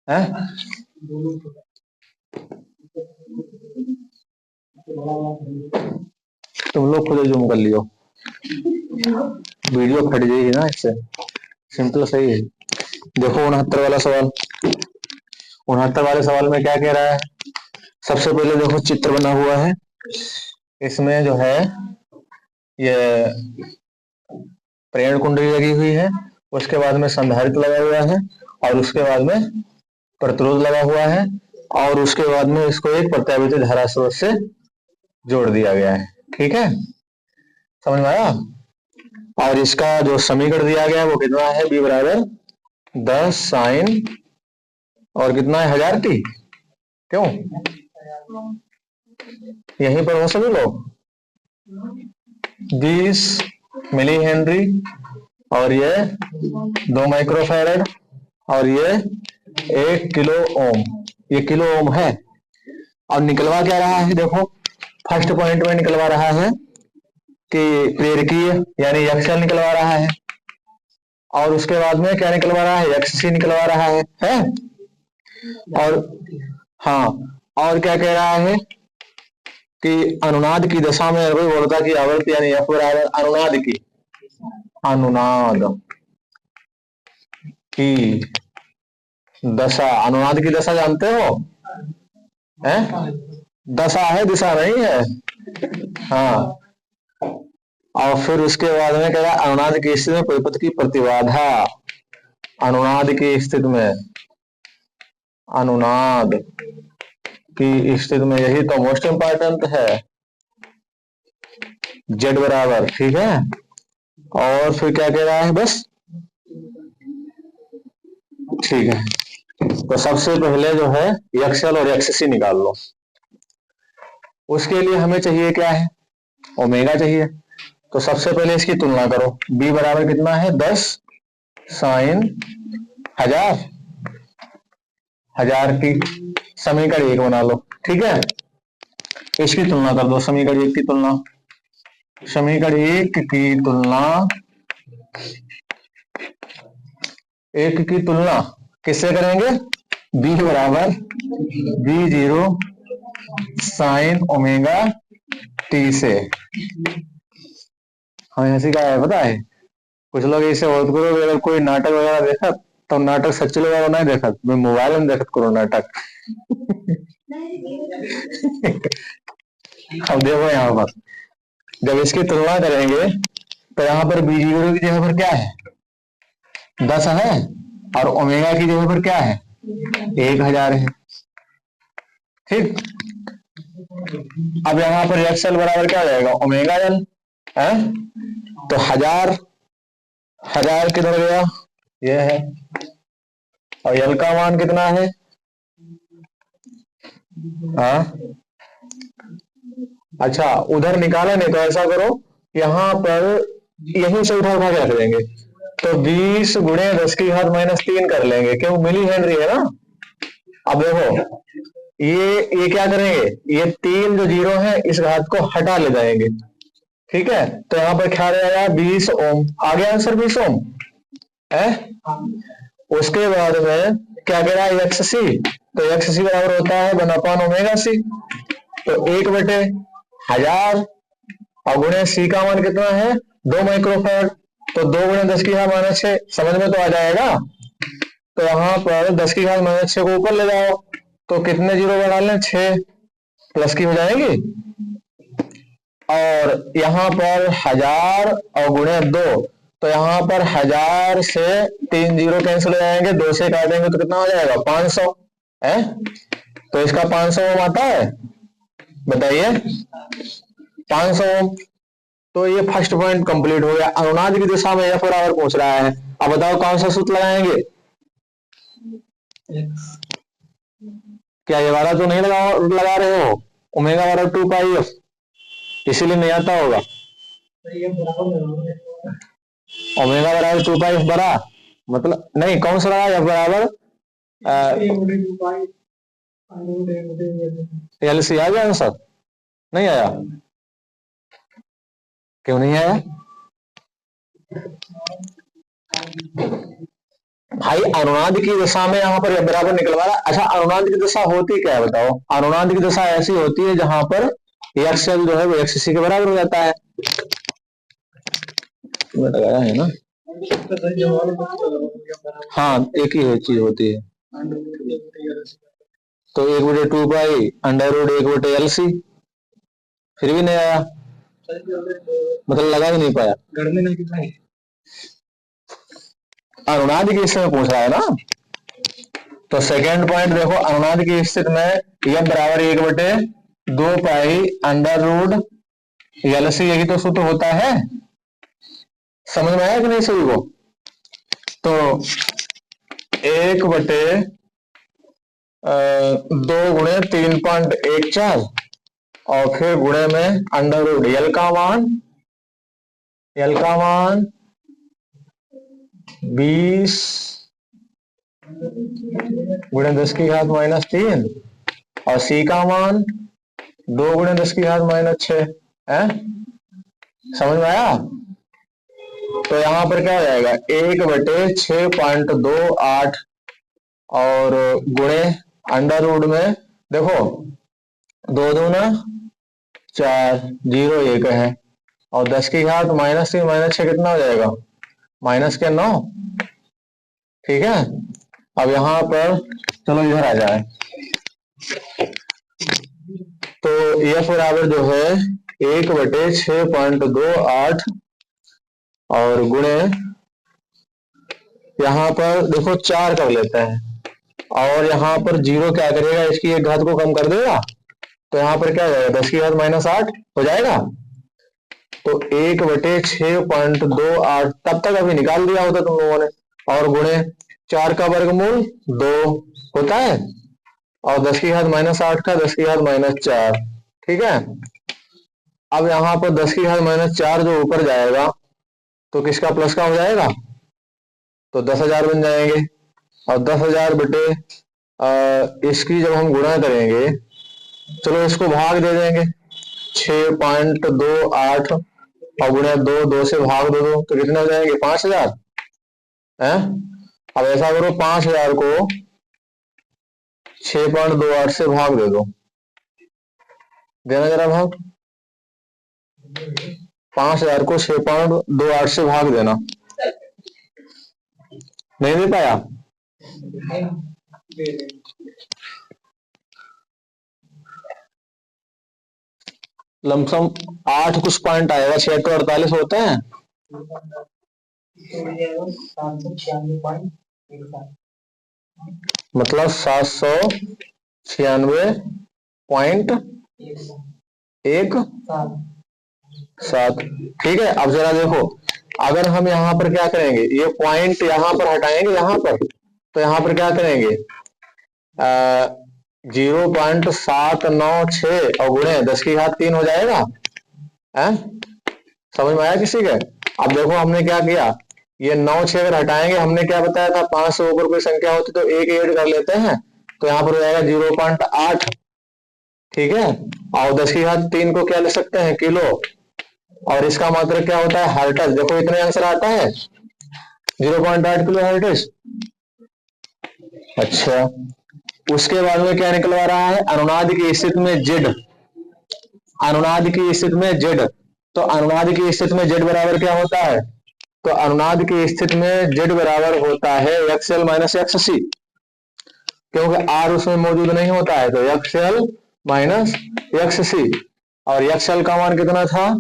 है? तुम लोग खुद जूम कर लियो, वीडियो फट जाएगी ना इससे। सिंपल सही है। देखो 69 वाला सवाल। 69 वाले सवाल में क्या कह रहा है? सबसे पहले देखो चित्र बना हुआ है, इसमें जो है ये प्रेरण कुंडली लगी हुई है, उसके बाद में संधारित्र लगा हुआ है, और उसके बाद में प्रतिरोध लगा हुआ है, और उसके बाद में इसको एक प्रत्यावर्ती धारा स्रोत से जोड़ दिया गया है। ठीक है, समझ में आया? और इसका जो समीकरण दिया गया है वो कितना है? बी बराबर 10 साइन और कितना है 1000t। क्यों? यहीं पर हो सभी लोग। 20 मिली हेनरी और ये 2 माइक्रोफैरड और ये 1 किलो ओम। ये किलो ओम है। और निकलवा क्या रहा है? देखो फर्स्ट पॉइंट में निकलवा रहा है कि प्रेरकीय यानी एक्सएल निकलवा रहा है, और उसके बाद में क्या निकलवा रहा है? एक्ससी निकलवा रहा है? और हाँ, और क्या कह रहा है कि अनुनाद की दशा में अर्धगोलकता की आवृत्ति यानी एफ बराबर अनुनाद की दशा। अनुनाद की दशा जानते हो? हैं? दशा है, दिशा नहीं है। हाँ, और फिर उसके बाद में कह रहा है अनुनाद की स्थिति में परिपथ की प्रतिबाधा। अनुनाद की स्थिति में, अनुनाद की स्थिति में, यही तो मोस्ट इंपॉर्टेंट है, जेड बराबर। ठीक है, और फिर क्या कह रहा है? बस ठीक है। तो सबसे पहले जो है एक्सएल और एक्ससी निकाल लो। उसके लिए हमें चाहिए क्या है? ओमेगा चाहिए। तो सबसे पहले इसकी तुलना करो। बी बराबर कितना है? 10 साइन 1000 की समीकरण 1 बना लो। ठीक है, इसकी तुलना कर दो। समीकरण 1 की तुलना, समीकरण 1 की तुलना, 1 की तुलना किससे करेंगे? बी बराबर B0 साइन ओमेगा टी से। हमें हंसी का है पता है? कुछ लोग ऐसे होत करो, अगर कोई नाटक वगैरह देखा तो नाटक सच्ची वगैरह नहीं देखा, मैं मोबाइल में देखत करो नाटक। अब देखो यहाँ पर जब इसकी तुलना करेंगे तो यहाँ पर B0 की जगह पर क्या है? 10 है, और ओमेगा की जगह पर क्या है? 1000 है। ठीक, अब यहाँ पर एक्सएल बराबर क्या हो जाएगा? ओमेगा एल है। तो 1000 किधर गया? ये है। और एल का मान कितना है? हाँ, अच्छा उधर निकाला नहीं तो ऐसा करो, यहाँ पर यहीं से उठा उठा के रख देंगे। तो 20 गुणे 10 की घात -3 कर लेंगे, क्यों? मिली हेनरी है ना। अब देखो ये क्या करेंगे? ये 3 जो जीरो है इस घात को हटा ले जाएंगे। ठीक है, तो यहाँ पर क्या रहेगा? 20 ओम आ गया आंसर, 20 ओम है। उसके बाद में क्या कह रहा है? एक्ससी। तो एक्ससी बराबर होता है 1/ओमेगा सी। तो 1/1000 और गुणे सी का मान कितना है? 2 माइक्रोफैरड। तो 2 गुणे 10 की घात -6, समझ में तो आ जाएगा। तो यहाँ पर 10 की घात -6 को ऊपर ले जाओ तो कितने जीरो बढ़ा लें? 6 प्लस की हो जाएगी। और यहाँ पर 1000 और गुणे 2, तो यहाँ पर 1000 से 3 जीरो कैंसिल हो जाएंगे, 2 से काटेंगे तो कितना हो जाएगा? 500 है। तो इसका 500 ओम आता है, बताइए 500 ओम। तो ये फर्स्ट पॉइंट कंप्लीट हो गया। अनुनाद की दिशा में एफ बराबर पहुंच रहा है। अब बताओ कौन सा सूत्र लगाएंगे? क्या ये वाला तो नहीं लगा रहे हो? ओमेगा बराबर 2 पाई एफ, इसीलिए नहीं आता होगा। ओमेगा बराबर 2 पाई एफ बड़ा, मतलब नहीं, कौन सा लगा? एफ बराबर एल सी आ गया आंसर? नहीं आया? क्यों नहीं आया? भाई अनुनाद की दशा में यहाँ पर बराबर निकलवा रहा। अच्छा, अनुनाद की दशा होती क्या है बताओ? अनुनाद की दशा ऐसी होती है जहां पर एक्सएल जो है वो एक्ससी के बराबर हो जाता है। लगाया है ना? हाँ, एक ही चीज होती है। तो 1/2 पाई अंडर रूट 1/LC, फिर भी नहीं आया, मतलब लगा ही नहीं पाया। अनुनाद की स्थिति में पूछ रहा है ना। तो सेकेंड पॉइंट देखो, अनुनाद की स्थिति में यह बराबर 1/2 पाई अंडर रूट LC, यही तो सूत्र होता है। समझ में आया कि नहीं सभी को? तो 1/2 गुणे 3.14 और फिर गुणे में अंडर रूट यल का मान 20 गुणे 10⁻³ और सी का मान 2 गुणे 10⁻6 है। समझ में आया? तो यहां पर क्या हो जाएगा, 1/6.28 और गुणे अंडर रूट में देखो 2 दूना 4, 0 1 है और 10⁻³ कितना हो जाएगा, -9। ठीक है, अब यहां पर चलो इधर आ जाए। तो यह बराबर जो है 1/6.28 और गुणे यहां पर देखो 4 कर लेते हैं और यहां पर 0 क्या करेगा, इसकी एक घात को कम कर देगा। तो यहां पर क्या हो जाएगा, 10⁻8 हो जाएगा। तो 1/6.28 तब तक अभी निकाल दिया होता तुम लोगों ने, और गुणे 4 का वर्गमूल 2 होता है और 10⁻8 का 10⁻4। ठीक है, अब यहां पर 10⁻4 जो ऊपर जाएगा तो किसका प्लस का हो जाएगा, तो 10,000 बन जाएंगे। और 10,000 बटे इसकी जब हम गुणा करेंगे, चलो इसको भाग दे देंगे, 6.28 और गुणा 2 से भाग दो तो कितने हो जाएंगे, 5,000 है। अब ऐसा करो, 5,000 को 6.28 से भाग दे दो, देना जरा भाग। 5,000 को 6.28 से भाग देना, नहीं दे पाया। लमसम 8 कुछ पॉइंट आएगा, 6 तो 48 होते हैं, मतलब 796.17। ठीक है, अब जरा देखो, अगर हम यहाँ पर क्या करेंगे, ये पॉइंट यहाँ पर हटाएंगे यहाँ पर, तो यहाँ पर क्या करेंगे, 0.796 और गुणे 10⁻³ हो जाएगा है। समझ में आया किसी के? अब देखो हमने क्या किया, ये 9 6 अगर हटाएंगे, हमने क्या बताया था, 5 से ऊपर कोई संख्या होती तो एक ऐड कर लेते हैं, तो यहाँ पर हो जाएगा 0.8। ठीक है, और 10⁻³ को क्या ले सकते हैं, किलो, और इसका मात्रक क्या होता है, हर्ट्ज। देखो इतने आंसर आता है, 0.8 किलो हर्ट्ज। अच्छा, उसके बाद में क्या निकलवा रहा है, अनुनाद की स्थिति में जेड, अनुनाद की स्थिति में जेड। तो अनुनाद की स्थिति में जेड बराबर क्या होता है, तो अनुनाद की स्थिति में जेड बराबर होता है XL - XC, क्योंकि R उसमें मौजूद नहीं होता है, तो XL - XC। और XL का मान कितना था,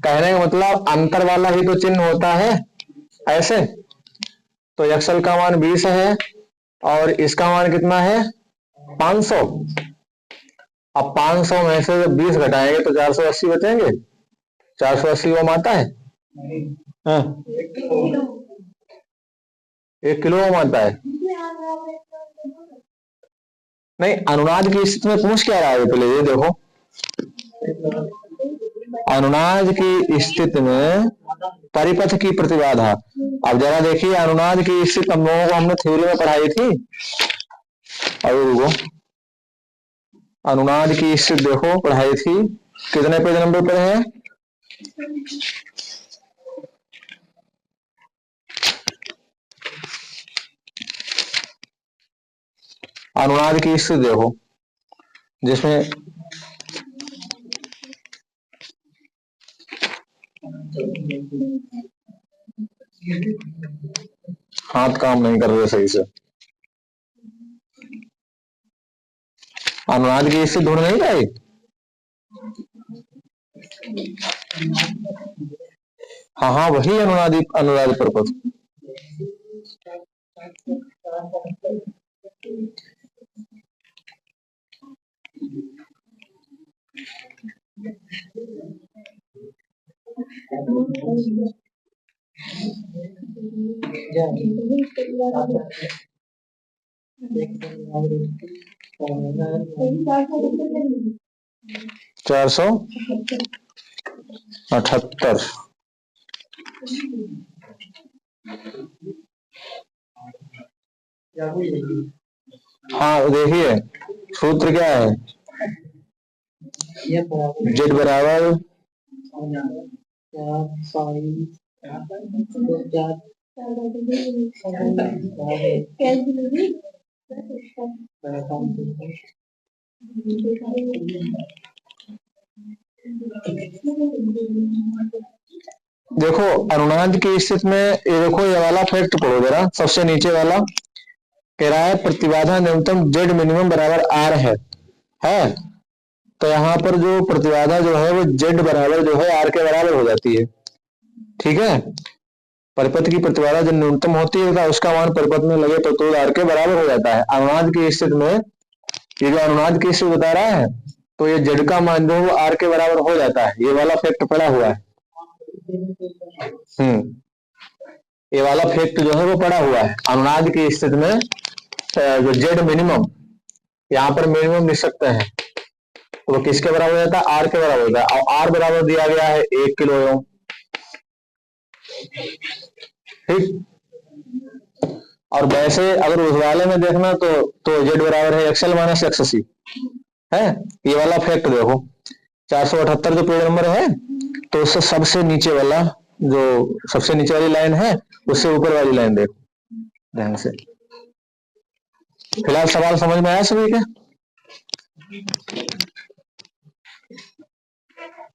कहने का मतलब अंतर वाला ही तो चिन्ह होता है ऐसे। तो XL का मान 20 है और इसका मान कितना है, 500। अब 500 में से जब 20 घटाएंगे तो 480 बचेंगे। 480 ओम आता है, हाँ, 1 किलो ओम आता है। नहीं, अनुनाद की स्थिति में पूछ क्या रहा है, पहले ये देखो, अनुनाद की स्थिति में परिपथ की प्रतिबाधा। अब जरा देखिए, अनुनाद की स्थिति हम लोगों को हमने थ्योरी में पढ़ाई थी। अभी रुको, अनुनाद की स्थिति देखो पढ़ाई थी, कितने पेज नंबर पर है, अनुनाद की स्थिति देखो, जिसमें हाथ काम नहीं कर रहे सही से। अनुनाद की स्थिति ढूंढ नहीं पाई। हाँ हाँ, वही अनुनादी अनुनाद प्रपद। चार सौ 78। हाँ देखिए, सूत्र क्या है, जेड बराबर देखो अनुनाद की स्थिति में ये देखो, ये वाला फैक्ट पढ़ो जरा, सबसे नीचे वाला कह रहा है प्रतिबाधा न्यूनतम जेड मिनिमम बराबर आर है। तो यहाँ पर जो प्रतिबाधा जो है वो जेड बराबर जो है आर के बराबर हो जाती है। ठीक है, परिपथ की प्रतिबाधा जब न्यूनतम होती है तो उसका मान परिपथ में लगे प्रतिरोध आर के बराबर हो जाता है। अनुनाद की स्थिति में ये जो अनुनाद की स्थिति बता रहा है, तो ये जेड का मान जो है आर के बराबर हो जाता है। ये वाला फैक्ट पड़ा हुआ है। ये वाला फैक्ट जो है वो पड़ा हुआ है। अनुनाद की स्थिति में जो जेड मिनिमम, यहाँ पर मिनिमम लिख सकते हैं, तो वो किसके बराबर हो जाता है, आर के बराबर होता है। और आर बराबर दिया गया है 1 किलो ओम। ठीक, और वैसे अगर उस वाले में देखना तो जेड बराबर है एक्सएल माइनस एक्ससी है। ये वाला फैक्ट देखो, 478 जो पेज नंबर है, तो उससे सबसे नीचे वाला, जो सबसे नीचे वाली लाइन है उससे ऊपर वाली लाइन देखो ध्यान से। फिलहाल सवाल समझ में आया सभी के?